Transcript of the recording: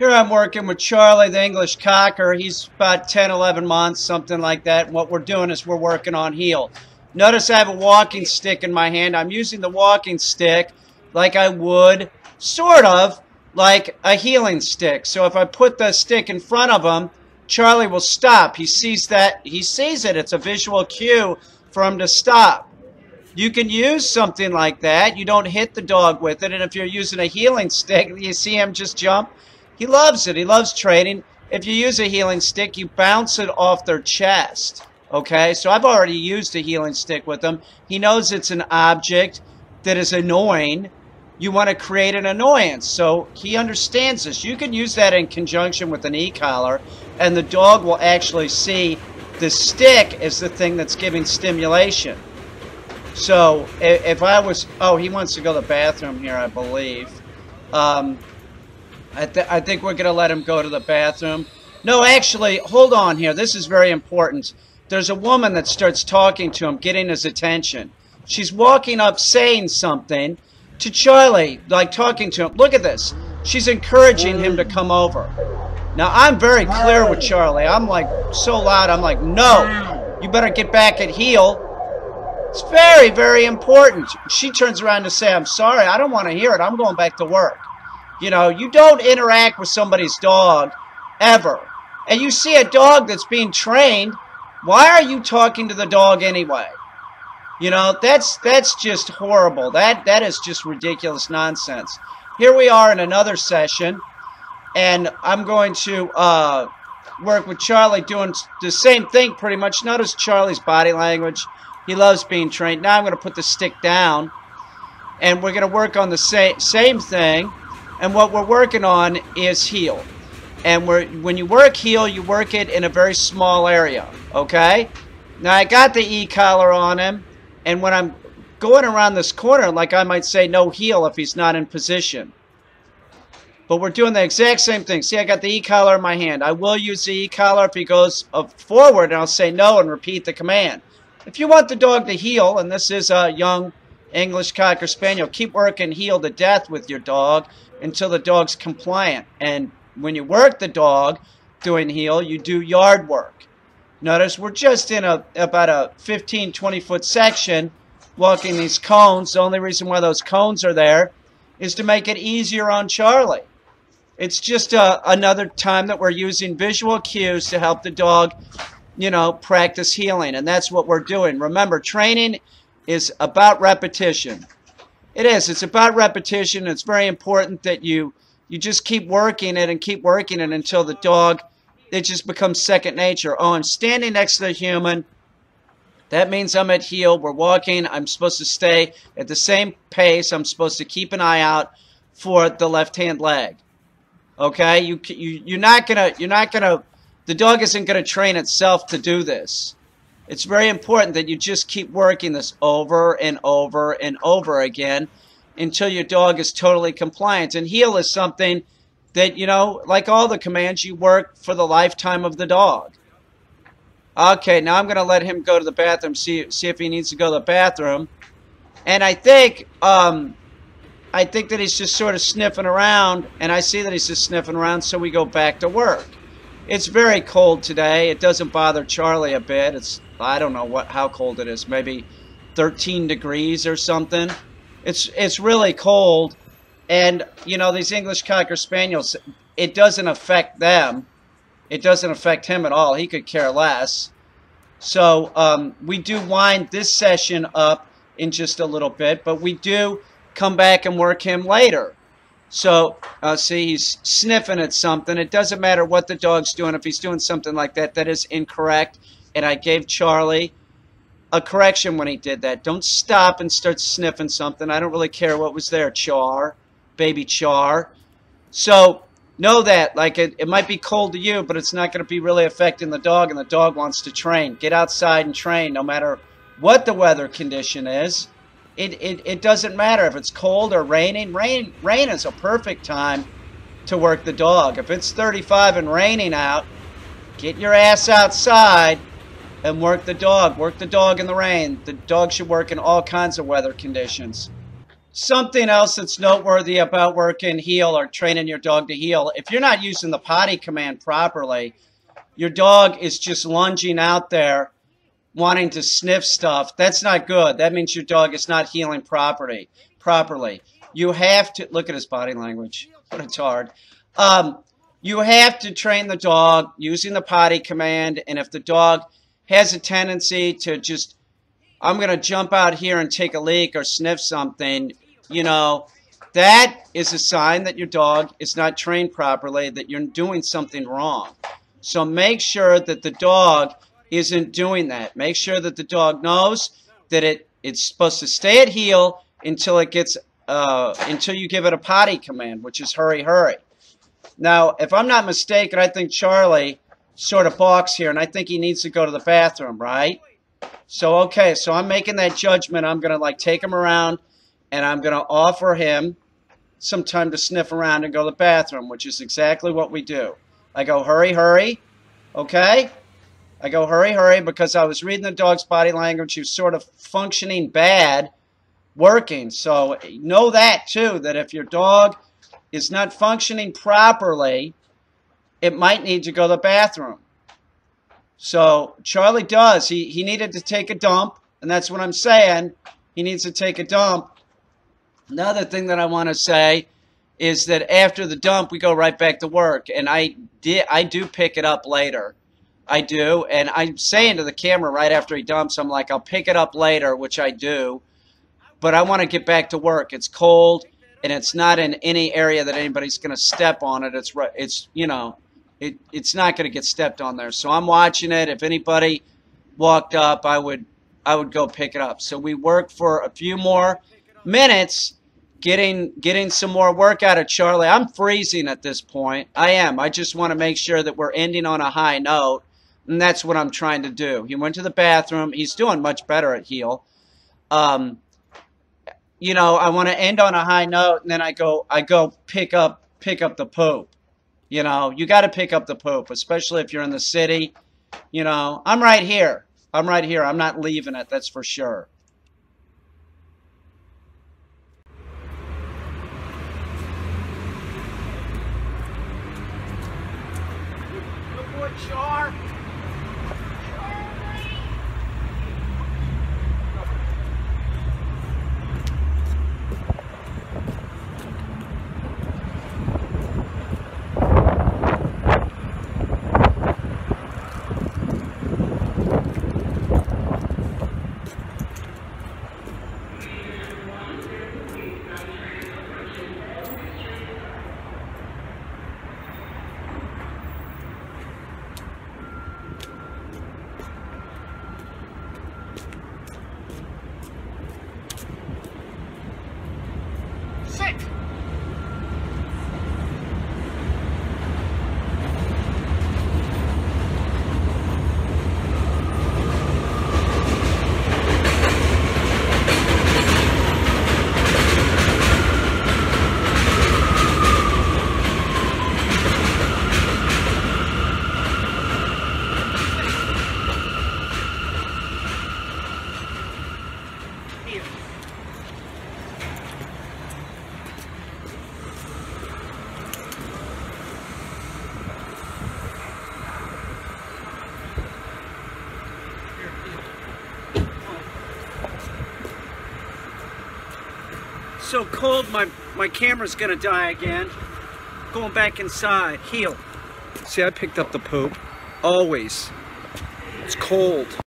Here I'm working with Charlie, the English Cocker. He's about 10, 11 months, something like that. And what we're doing is we're working on heel. Notice I have a walking stick in my hand. I'm using the walking stick like I would, sort of, like a healing stick. So if I put the stick in front of him, Charlie will stop. He sees that. He sees it. It's a visual cue for him to stop. You can use something like that. You don't hit the dog with it. And if you're using a healing stick, you see him just jump. He loves it. He loves training. If you use a healing stick, you bounce it off their chest. Okay? So I've already used a healing stick with him. He knows it's an object that is annoying. You want to create an annoyance. So he understands this. You can use that in conjunction with an e-collar, and the dog will actually see the stick as the thing that's giving stimulation. So if I was... Oh, he wants to go to the bathroom here, I believe. I think we're going to let him go to the bathroom. No, actually, hold on here. This is very important. There's a woman that starts talking to him, getting his attention. She's walking up saying something to Charlie, like talking to him. Look at this. She's encouraging him to come over. Now, I'm very clear with Charlie. I'm like so loud. I'm like, no, you better get back at heel. It's very, very important. She turns around to say, I'm sorry, I don't want to hear it. I'm going back to work. You know, you don't interact with somebody's dog ever. And you see a dog that's being trained, why are you talking to the dog anyway? You know, that's just horrible. That is just ridiculous nonsense. Here we are in another session, and I'm going to work with Charlie doing the same thing pretty much. Notice Charlie's body language. He loves being trained. Now I'm going to put the stick down, and we're going to work on the same thing. And what we're working on is heel. And when you work heel, you work it in a very small area, okay? Now, I got the e-collar on him, and when I'm going around this corner, like I might say no heel if he's not in position. But we're doing the exact same thing. See, I got the e-collar in my hand. I will use the e-collar if he goes forward, and I'll say no and repeat the command. If you want the dog to heel, and this is a young English Cocker Spaniel, keep working heel to death with your dog until the dog's compliant. And when you work the dog doing heel, you do yard work. Notice we're just in about a 15, 20-foot section walking these cones. The only reason why those cones are there is to make it easier on Charlie. It's just another time that we're using visual cues to help the dog, you know, practice healing. And that's what we're doing. Remember, training is about repetition. It is. It's about repetition. It's very important that you just keep working it and keep working it until the dog, it just becomes second nature. Oh, I'm standing next to the human. That means I'm at heel. We're walking. I'm supposed to stay at the same pace. I'm supposed to keep an eye out for the left-hand leg. Okay? You're not gonna. The dog isn't gonna train itself to do this. It's very important that you just keep working this over and over and over again until your dog is totally compliant. And heel is something that, you know, like all the commands, you work for the lifetime of the dog. Okay, now I'm going to let him go to the bathroom, see if he needs to go to the bathroom. And I think that he's just sort of sniffing around, and I see that he's just sniffing around, so we go back to work. It's very cold today. It doesn't bother Charlie a bit. It's, I don't know how cold it is, maybe 13 degrees or something. It's really cold, and you know, these English Cocker Spaniels, it doesn't affect them. It doesn't affect him at all. He could care less. So we do wind this session up in just a little bit, but we do come back and work him later. So, see, he's sniffing at something. It doesn't matter what the dog's doing. If he's doing something like that, that is incorrect. And I gave Charlie a correction when he did that. Don't stop and start sniffing something. I don't really care what was there. Char. Baby Char. So, know that. Like, it might be cold to you, but it's not going to be really affecting the dog, and the dog wants to train. Get outside and train no matter what the weather condition is. It doesn't matter if it's cold or raining. Rain is a perfect time to work the dog. If it's 35 and raining out, get your ass outside and work the dog. Work the dog in the rain. The dog should work in all kinds of weather conditions. something else that's noteworthy about working heel or training your dog to heel, if you're not using the potty command properly, your dog is just lunging out there wanting to sniff stuff. That's not good. That means your dog is not healing properly. You have to look at his body language, but it's hard. You have to train the dog using the potty command, and if the dog has a tendency to just, I'm going to jump out here and take a leak or sniff something, you know, that is a sign that your dog is not trained properly, that you're doing something wrong. So make sure that the dog isn't doing that. Make sure that the dog knows that it's supposed to stay at heel until it gets until you give it a potty command, which is hurry, hurry. Now, if I'm not mistaken, I think Charlie sort of balks here, and I think he needs to go to the bathroom, right? So, okay, so I'm making that judgment. I'm going to, like, take him around, and I'm going to offer him some time to sniff around and go to the bathroom, which is exactly what we do. I go, hurry, hurry, okay? I go, hurry, hurry, because I was reading the dog's body language. He was sort of functioning bad, working. So know that, too, that if your dog is not functioning properly, it might need to go to the bathroom. So Charlie does. He needed to take a dump, and that's what I'm saying. He needs to take a dump. Another thing that I want to say is that after the dump, we go right back to work, and I do pick it up later. I do, and I'm saying to the camera right after he dumps, I'm like, I'll pick it up later, which I do, but I want to get back to work. It's cold, and it's not in any area that anybody's going to step on it. It's you know, it's not going to get stepped on there. So I'm watching it. If anybody walked up, I would go pick it up. So we worked for a few more minutes, getting some more work out of Charlie. I'm freezing at this point. I am. I just want to make sure that we're ending on a high note, and that's what I'm trying to do. He went to the bathroom. He's doing much better at heel. You know, I want to end on a high note, and then I go pick up the poop. You know, you got to pick up the poop, especially if you're in the city. You know, I'm right here. I'm right here. I'm not leaving it, that's for sure. Good boy, Char. So cold, my camera's gonna die again. Going back inside. Heel. See, I picked up the poop. Always. It's cold.